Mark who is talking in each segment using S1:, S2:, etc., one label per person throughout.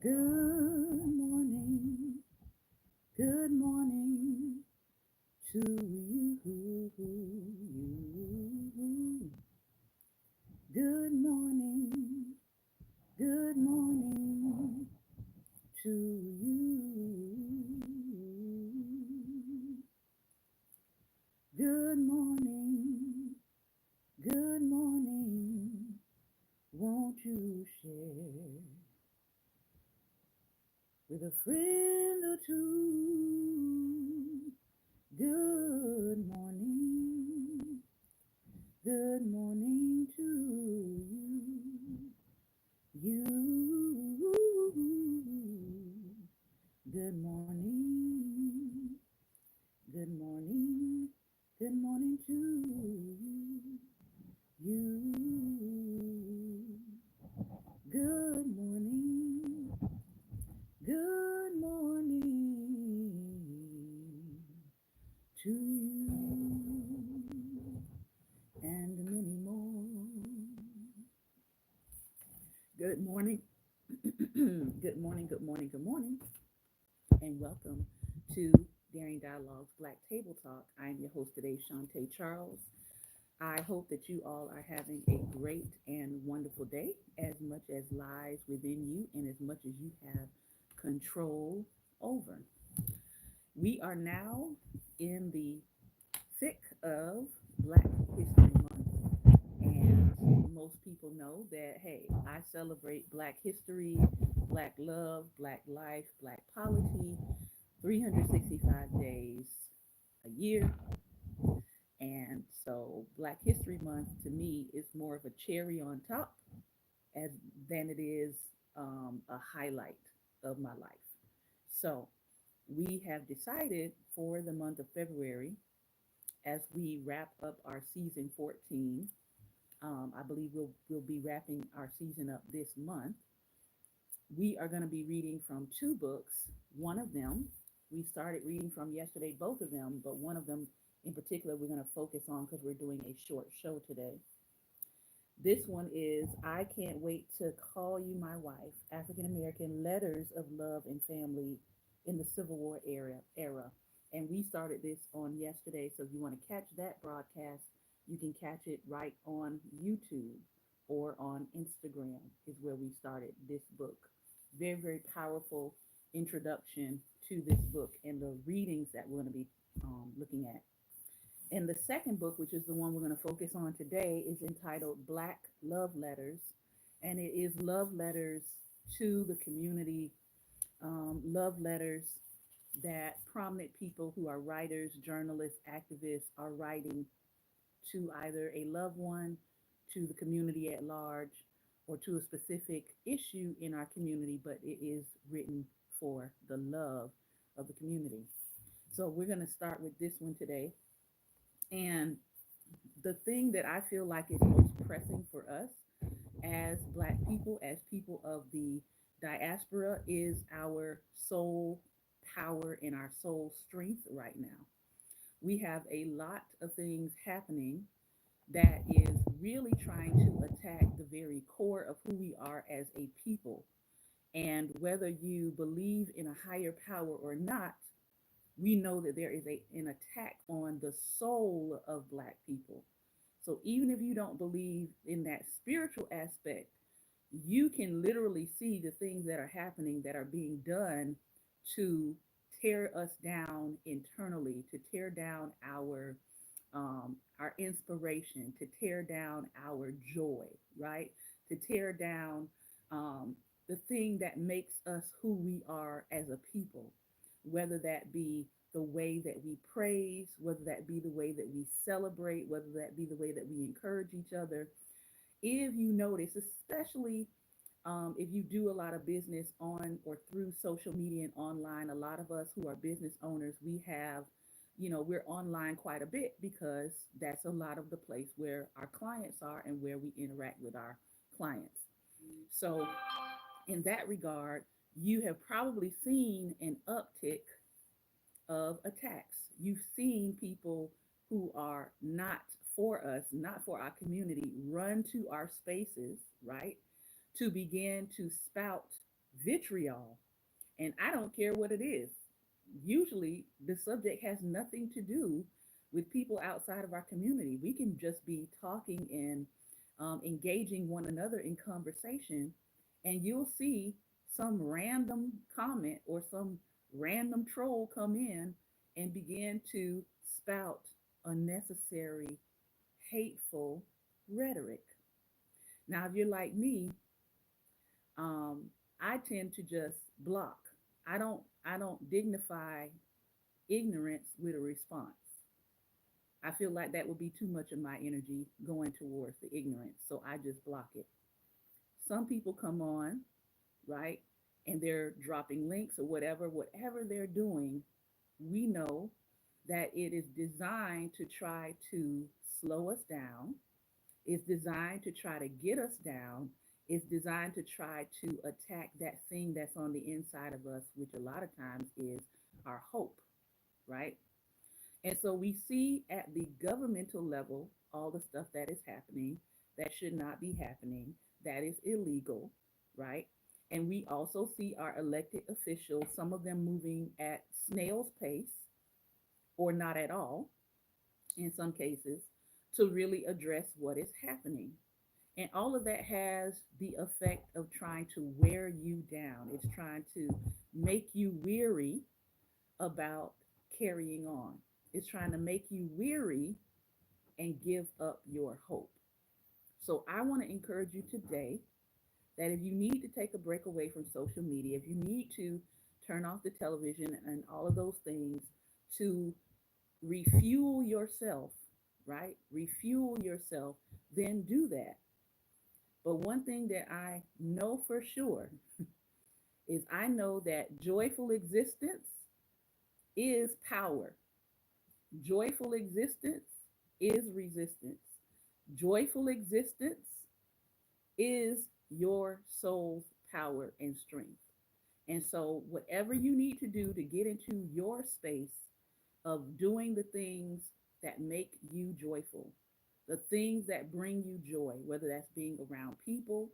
S1: Good morning, good morning to you. Good morning, good morning to you. Good morning, good morning. Won't you share with a friend or two? Good morning. Good morning to you. You. Good morning. Good morning. Good morning to you. You. Good morning. Good morning to you. And many more. Good morning. Good morning, good morning, good morning, and welcome to Daring Dialogues Black Table Talk. I am your host today, Shantae Charles. I hope that you all are having a great and wonderful day, as much as lies within you and as much as you have control over. We are now in the thick of Black History Month. And most people know that, hey, I celebrate Black history, Black love, Black life, Black polity, 365 days a year. And so Black History Month to me is more of a cherry on top as than it is a highlight of my life. So we have decided for the month of February, as we wrap up our season 14. I believe we'll be wrapping our season up this month. We are going to be reading from two books. One of them we started reading from yesterday, both of them, but one of them in particular we're going to focus on because we're doing a short show today. This one is I Can't Wait to Call You My Wife, African American Letters of Love and Family in the Civil War era. And we started this on yesterday. So if you want to catch that broadcast, you can catch it right on YouTube or on Instagram, is where we started this book. Very, very powerful introduction to this book and the readings that we're going to be looking at. And the second book, which is the one we're going to focus on today, is entitled Black Love Letters. And it is love letters to the community, love letters that prominent people who are writers, journalists, activists are writing to either a loved one, to the community at large, or to a specific issue in our community, but it is written for the love of the community. So we're going to start with this one today. And the thing that I feel like is most pressing for us as Black people, as people of the diaspora, is our soul power and our soul strength right now. We have a lot of things happening that is really trying to attack the very core of who we are as a people. And whether you believe in a higher power or not, we know that there is an attack on the soul of Black people. So even if you don't believe in that spiritual aspect, you can literally see the things that are happening that are being done to tear us down internally, to tear down our inspiration, to tear down our joy, right? To tear down the thing that makes us who we are as a people, whether that be the way that we praise, whether that be the way that we celebrate, whether that be the way that we encourage each other. If you notice, especially if you do a lot of business on or through social media and online, a lot of us who are business owners, we're online quite a bit because that's a lot of the place where our clients are and where we interact with our clients. So, in that regard, you have probably seen an uptick of attacks. You've seen people who are not for us, not for our community, run to our spaces, right? To begin to spout vitriol. And I don't care what it is. Usually, the subject has nothing to do with people outside of our community. We can just be talking and engaging one another in conversation, and you'll see some random comment or some random troll come in and begin to spout unnecessary, hateful rhetoric. Now, if you're like me, um, I tend to just block. I don't dignify ignorance with a response. I feel like that would be too much of my energy going towards the ignorance, so I just block it. Some people come on, right, and they're dropping links or whatever they're doing. We know that it is designed to try to slow us down. It's designed to try to get us down. It's designed to try to attack that thing that's on the inside of us, which a lot of times is our hope, right? And so we see at the governmental level all the stuff that is happening that should not be happening, that is illegal, right? And we also see our elected officials, some of them moving at snail's pace or not at all in some cases, to really address what is happening. And all of that has the effect of trying to wear you down. It's trying to make you weary about carrying on. It's trying to make you weary and give up your hope. So I want to encourage you today that if you need to take a break away from social media, if you need to turn off the television and all of those things to refuel yourself, right? Refuel yourself, then do that. But one thing that I know for sure is I know that joyful existence is power. Joyful existence is resistance. Joyful existence is your soul's power and strength. And so, whatever you need to do to get into your space of doing the things that make you joyful, the things that bring you joy, whether that's being around people,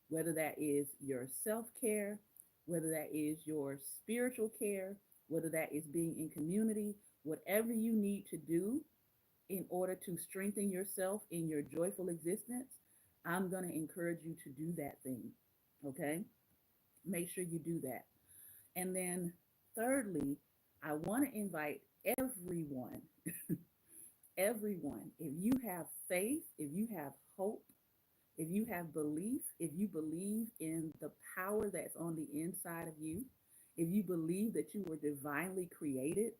S1: whether that is your self care, whether that is your spiritual care, whether that is being in community, whatever you need to do in order to strengthen yourself in your joyful existence, I'm going to encourage you to do that thing. Okay? Make sure you do that. And then, thirdly, I want to invite everyone, everyone, if you have faith, if you have hope, if you have belief, if you believe in the power that's on the inside of you, if you believe that you were divinely created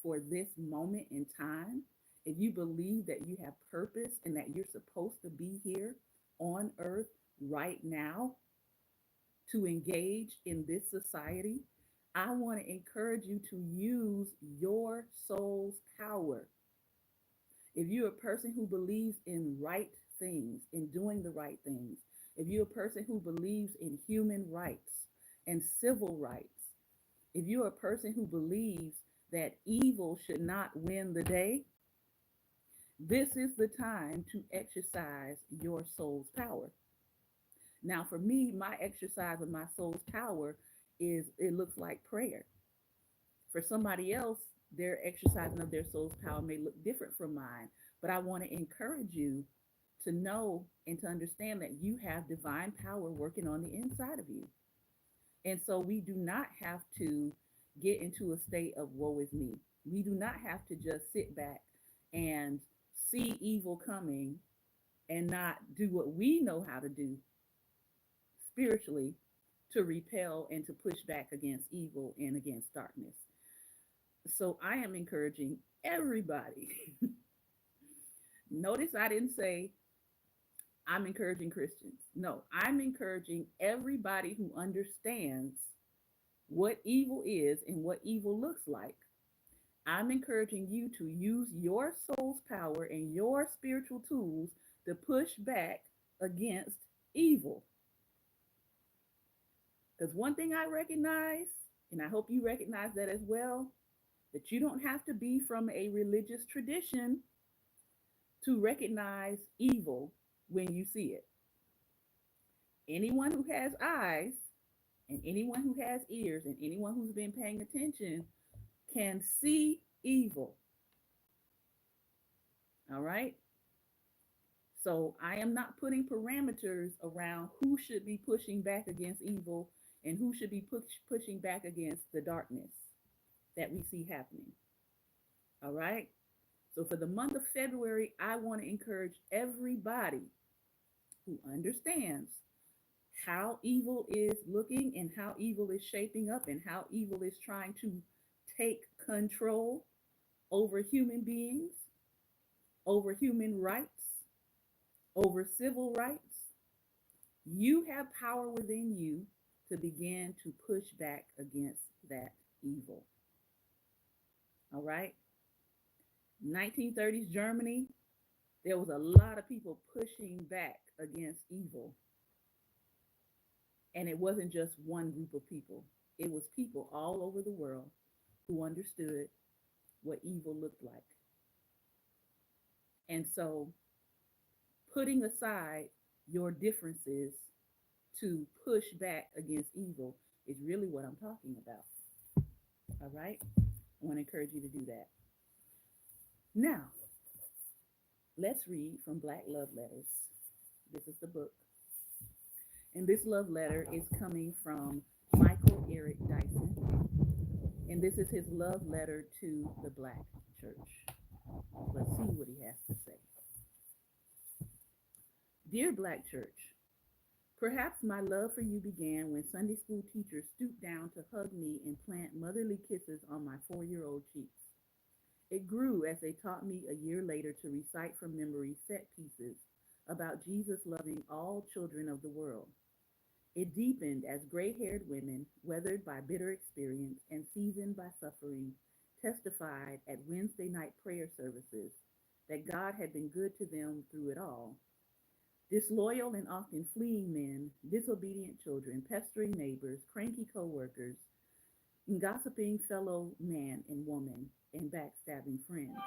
S1: for this moment in time, if you believe that you have purpose and that you're supposed to be here on earth right now to engage in this society, I want to encourage you to use your soul's power. If you're a person who believes in right things, in doing the right things, if you're a person who believes in human rights and civil rights, if you're a person who believes that evil should not win the day, this is the time to exercise your soul's power. Now, for me, my exercise of my soul's power is it looks like prayer. For somebody else, their exercising of their soul's power may look different from mine, but I want to encourage you to know and to understand that you have divine power working on the inside of you. And so we do not have to get into a state of woe is me. We do not have to just sit back and see evil coming and not do what we know how to do spiritually to repel and to push back against evil and against darkness. So I am encouraging everybody. Notice I didn't say I'm encouraging Christians. No, I'm encouraging everybody who understands what evil is and what evil looks like. I'm encouraging you to use your soul's power and your spiritual tools to push back against evil. Because one thing I recognize, and I hope you recognize that as well, that you don't have to be from a religious tradition to recognize evil when you see it. Anyone who has eyes And anyone who has ears and anyone who's been paying attention can see evil. All right. So I am not putting parameters around who should be pushing back against evil and who should be pushing back against the darkness that we see happening. All right. So for the month of February, I want to encourage everybody who understands how evil is looking and how evil is shaping up and how evil is trying to take control over human beings, over human rights, over civil rights. You have power within you to begin to push back against that evil. All right. 1930s Germany, there was a lot of people pushing back against evil. And it wasn't just one group of people, it was people all over the world who understood what evil looked like. And so, putting aside your differences to push back against evil is really what I'm talking about. All right? I want to encourage you to do that. Now, let's read from Black Love Letters. This is the book. And this love letter is coming from Michael Eric Dyson. And this is his love letter to the Black church. Let's see what he has to say. Dear Black church, perhaps my love for you began when Sunday school teachers stooped down to hug me and plant motherly kisses on my 4-year-old cheeks. It grew as they taught me a year later to recite from memory set pieces about Jesus loving all children of the world. It deepened as gray-haired women, weathered by bitter experience and seasoned by suffering, testified at Wednesday night prayer services that God had been good to them through it all. Disloyal and often fleeing men, disobedient children, pestering neighbors, cranky co-workers, and gossiping fellow man and woman, and backstabbing friends.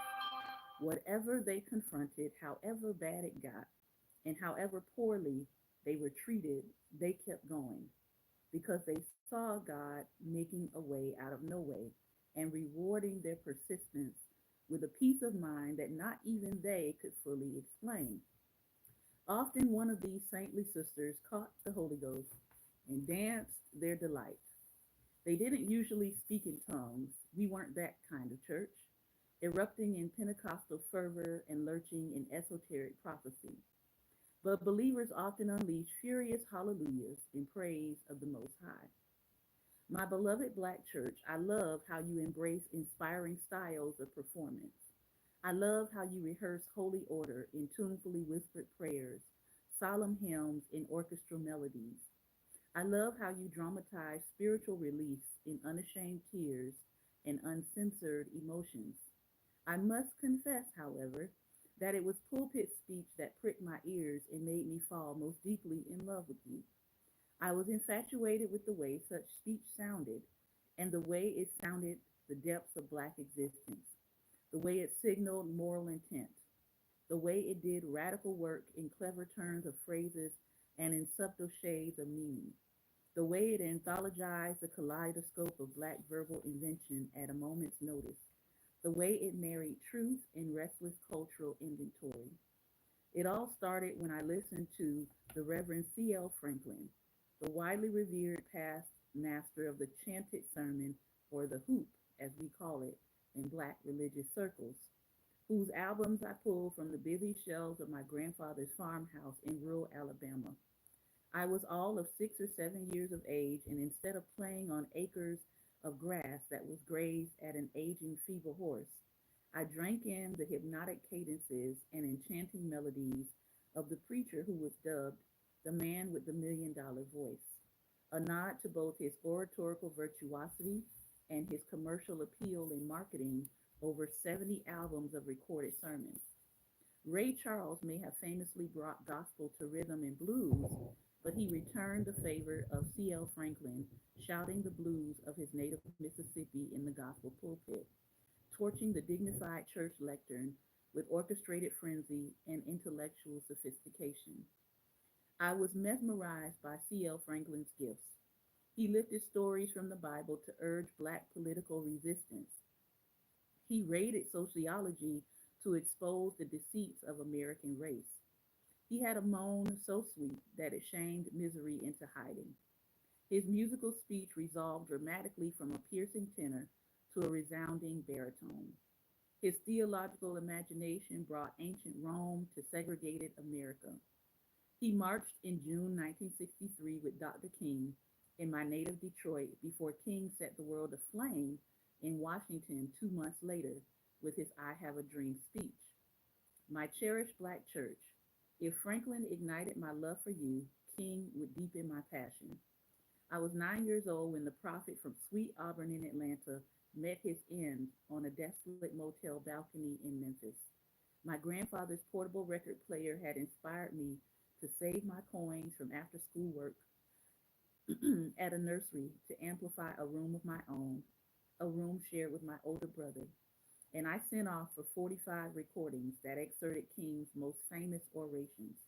S1: Whatever they confronted, however bad it got, and however poorly they were treated, they kept going because they saw God making a way out of no way and rewarding their persistence with a peace of mind that not even they could fully explain. Often one of these saintly sisters caught the Holy Ghost and danced their delight. They didn't usually speak in tongues. We weren't that kind of church, erupting in Pentecostal fervor and lurching in esoteric prophecy. But believers often unleash furious hallelujahs in praise of the Most High. My beloved Black church, I love how you embrace inspiring styles of performance. I love how you rehearse holy order in tunefully whispered prayers, solemn hymns in orchestral melodies. I love how you dramatize spiritual release in unashamed tears and uncensored emotions. I must confess, however, that it was pulpit speech that pricked my ears and made me fall most deeply in love with you. I was infatuated with the way such speech sounded and the way it sounded the depths of Black existence, the way it signaled moral intent, the way it did radical work in clever turns of phrases and in subtle shades of meaning, the way it anthologized the kaleidoscope of Black verbal invention at a moment's notice, the way it married truth and restless cultural inventory. It all started when I listened to the Reverend C.L. Franklin, the widely revered past master of the chanted sermon, or the hoop, as we call it in Black religious circles, whose albums I pulled from the busy shelves of my grandfather's farmhouse in rural Alabama. I was all of 6 or 7 years of age, and instead of playing on acres of grass that was grazed at an aging feeble horse, I drank in the hypnotic cadences and enchanting melodies of the preacher who was dubbed the man with the $1 million voice, a nod to both his oratorical virtuosity and his commercial appeal in marketing over 70 albums of recorded sermons. Ray Charles may have famously brought gospel to rhythm and blues, but he returned the favor of C.L. Franklin, shouting the blues of his native Mississippi in the gospel pulpit, torching the dignified church lectern with orchestrated frenzy and intellectual sophistication. I was mesmerized by C.L. Franklin's gifts. He lifted stories from the Bible to urge Black political resistance. He raided sociology to expose the deceits of American race. He had a moan so sweet that it shamed misery into hiding. His musical speech resolved dramatically from a piercing tenor to a resounding baritone. His theological imagination brought ancient Rome to segregated America. He marched in June 1963 with Dr. King in my native Detroit before King set the world aflame in Washington 2 months later with his I Have a Dream speech. My cherished black church, if Franklin ignited my love for you, King would deepen my passion. I was 9 years old when the prophet from Sweet Auburn in Atlanta met his end on a desolate motel balcony in Memphis. My grandfather's portable record player had inspired me to save my coins from after school work at a nursery to amplify a room of my own, a room shared with my older brother. And I sent off for 45 recordings that excerpted King's most famous orations.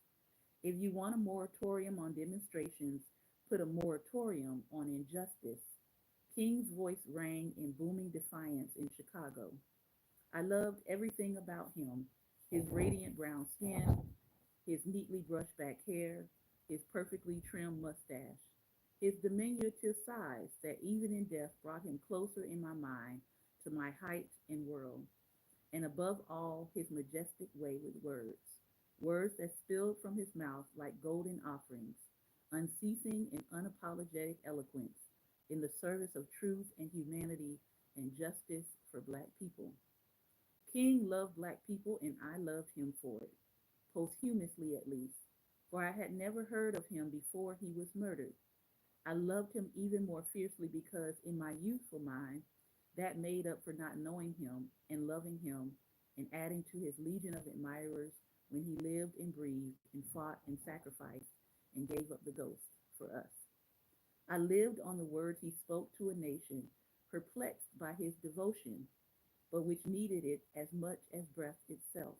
S1: If you want a moratorium on demonstrations, put a moratorium on injustice. King's voice rang in booming defiance in Chicago. I loved everything about him: his radiant brown skin, his neatly brushed back hair, his perfectly trimmed mustache, his diminutive size that even in death brought him closer in my mind to my height and world, and above all, his majestic way with words, words that spilled from his mouth like golden offerings, unceasing and unapologetic eloquence in the service of truth and humanity and justice for black people. King loved black people, and I loved him for it, posthumously at least, for I had never heard of him before he was murdered. I loved him even more fiercely because, in my youthful mind, that made up for not knowing him and loving him and adding to his legion of admirers when he lived and breathed and fought and sacrificed and gave up the ghost for us. I lived on the words he spoke to a nation perplexed by his devotion, but which needed it as much as breath itself.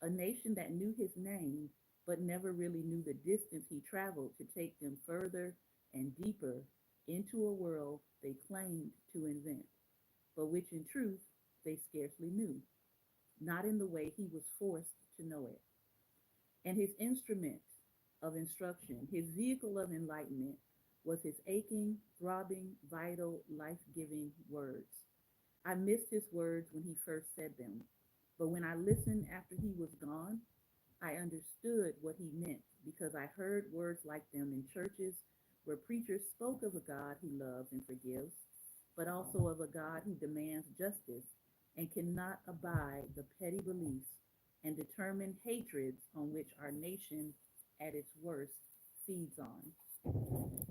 S1: A nation that knew his name, but never really knew the distance he traveled to take them further and deeper into a world they claimed to invent, but which in truth they scarcely knew, not in the way he was forced to know it. And his instrument of instruction, his vehicle of enlightenment, was his aching, throbbing, vital, life giving words. I missed his words when he first said them, but when I listened after he was gone, I understood what he meant because I heard words like them in churches where preachers spoke of a God who loves and forgives, but also of a God who demands justice and cannot abide the petty beliefs and determined hatreds on which our nation, at its worst, feeds on.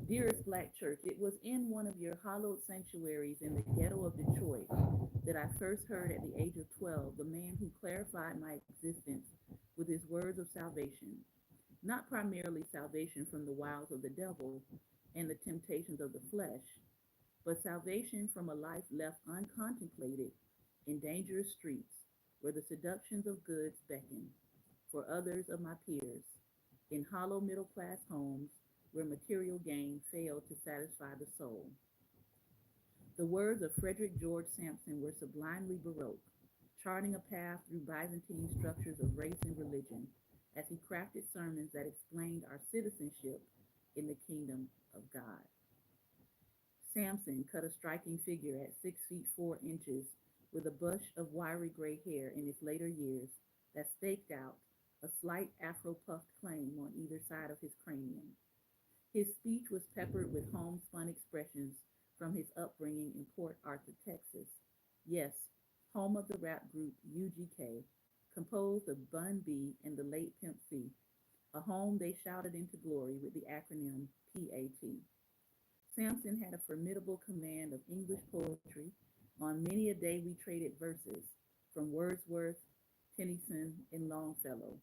S1: Dearest Black Church, it was in one of your hallowed sanctuaries in the ghetto of Detroit that I first heard at the age of 12 the man who clarified my existence with his words of salvation, not primarily salvation from the wiles of the devil and the temptations of the flesh, but salvation from a life left uncontemplated in dangerous streets where the seductions of goods beckon, for others of my peers, in hollow middle class homes where material gain failed to satisfy the soul. The words of Frederick George Sampson were sublimely baroque, charting a path through Byzantine structures of race and religion as he crafted sermons that explained our citizenship in the kingdom of God. Samson cut a striking figure at 6 feet 4 inches with a bush of wiry gray hair in his later years that staked out a slight afro puffed claim on either side of his cranium. His speech was peppered with homespun expressions from his upbringing in Port Arthur, Texas. Yes, home of the rap group UGK, composed of Bun B and the late Pimp C, a home they shouted into glory with the acronym PAT. Sampson had a formidable command of English poetry. On many a day we traded verses from Wordsworth, Tennyson, and Longfellow.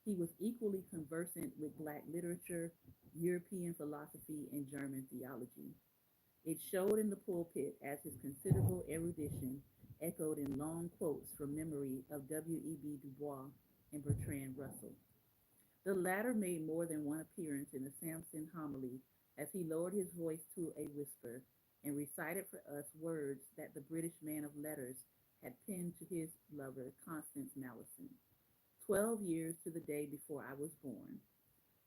S1: He was equally conversant with Black literature, European philosophy, and German theology. It showed in the pulpit as his considerable erudition echoed in long quotes from memory of W.E.B. Du Bois and Bertrand Russell. The latter made more than one appearance in the Sampson homily as he lowered his voice to a whisper and recited for us words that the British man of letters had penned to his lover, Constance Mallison, 12 years to the day before I was born.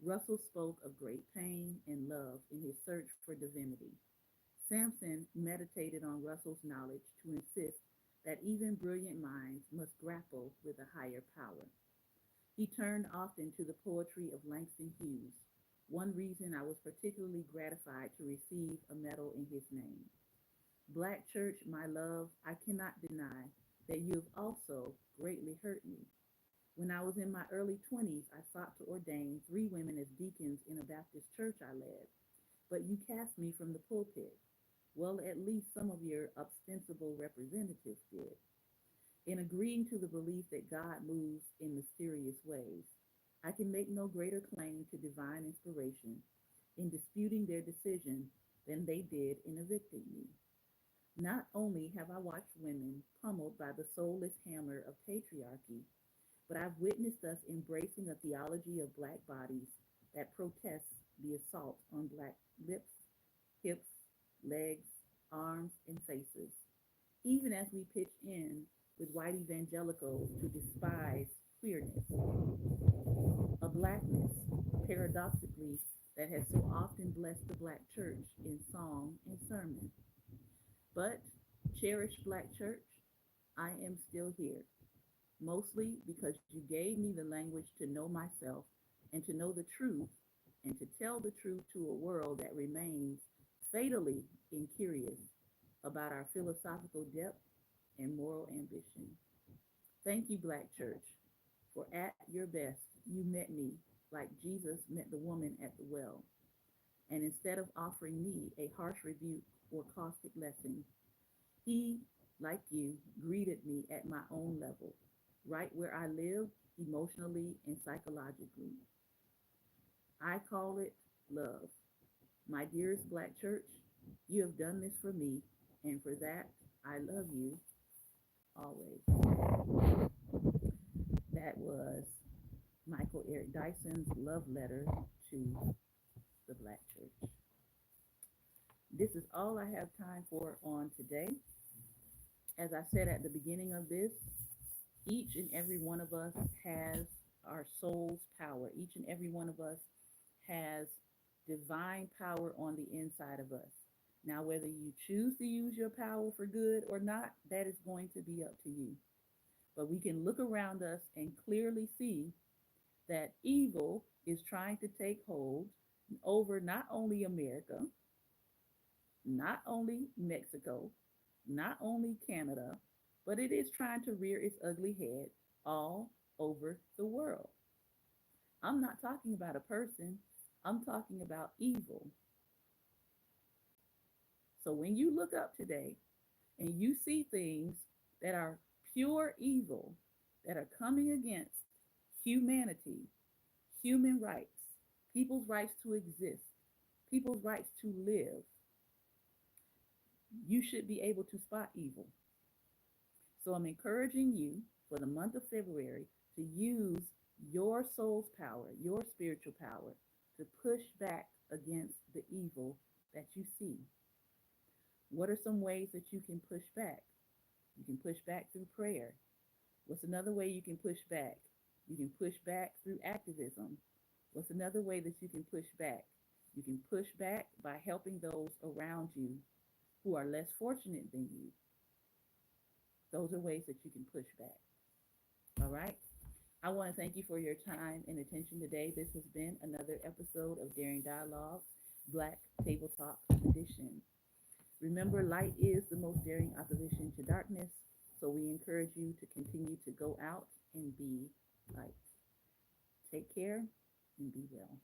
S1: Russell spoke of great pain and love in his search for divinity. Samson meditated on Russell's knowledge to insist that even brilliant minds must grapple with a higher power. He turned often to the poetry of Langston Hughes, one reason I was particularly gratified to receive a medal in his name. Black Church, my love, I cannot deny that you have also greatly hurt me. When I was in my early 20s, I sought to ordain 3 women as deacons in a Baptist church I led, but you cast me from the pulpit. Well, at least some of your ostensible representatives did. In agreeing to the belief that God moves in mysterious ways, I can make no greater claim to divine inspiration in disputing their decision than they did in evicting me. Not only have I watched women pummeled by the soulless hammer of patriarchy, but I've witnessed us embracing a theology of black bodies that protests the assault on black lips, hips, legs, arms, and faces, even as we pitch in with white evangelicals to despise queerness, a blackness, paradoxically, that has so often blessed the black church in song and sermon. But, cherished black church, I am still here, mostly because you gave me the language to know myself and to know the truth and to tell the truth to a world that remains fatally incurious about our philosophical depth and moral ambition. Thank you, Black Church, for at your best, you met me like Jesus met the woman at the well. And instead of offering me a harsh rebuke or caustic lesson, he, like you, greeted me at my own level, right where I lived emotionally and psychologically. I call it love. My dearest Black Church, you have done this for me, and for that, I love you always. That was Michael Eric Dyson's love letter to the Black Church. This is all I have time for on today. As I said at the beginning of this, each and every one of us has our soul's power. Each and every one of us has divine power on the inside of us. Now, whether you choose to use your power for good or not, that is going to be up to you. But we can look around us and clearly see that evil is trying to take hold over not only America, not only Mexico, not only Canada, but it is trying to rear its ugly head all over the world. I'm not talking about a person, I'm talking about evil. So when you look up today and you see things that are pure evil, that are coming against humanity, human rights, people's rights to exist, people's rights to live, you should be able to spot evil. So I'm encouraging you for the month of February to use your soul's power, your spiritual power, to push back against the evil that you see. What are some ways that you can push back? You can push back through prayer. What's another way you can push back? You can push back through activism. What's another way that you can push back? You can push back by helping those around you who are less fortunate than you. Those are ways that you can push back. All right. I want to thank you for your time and attention today. This has been another episode of Daring Dialogues, Black Table Talk Edition. Remember, light is the most daring opposition to darkness, so we encourage you to continue to go out and be light. Take care and be well.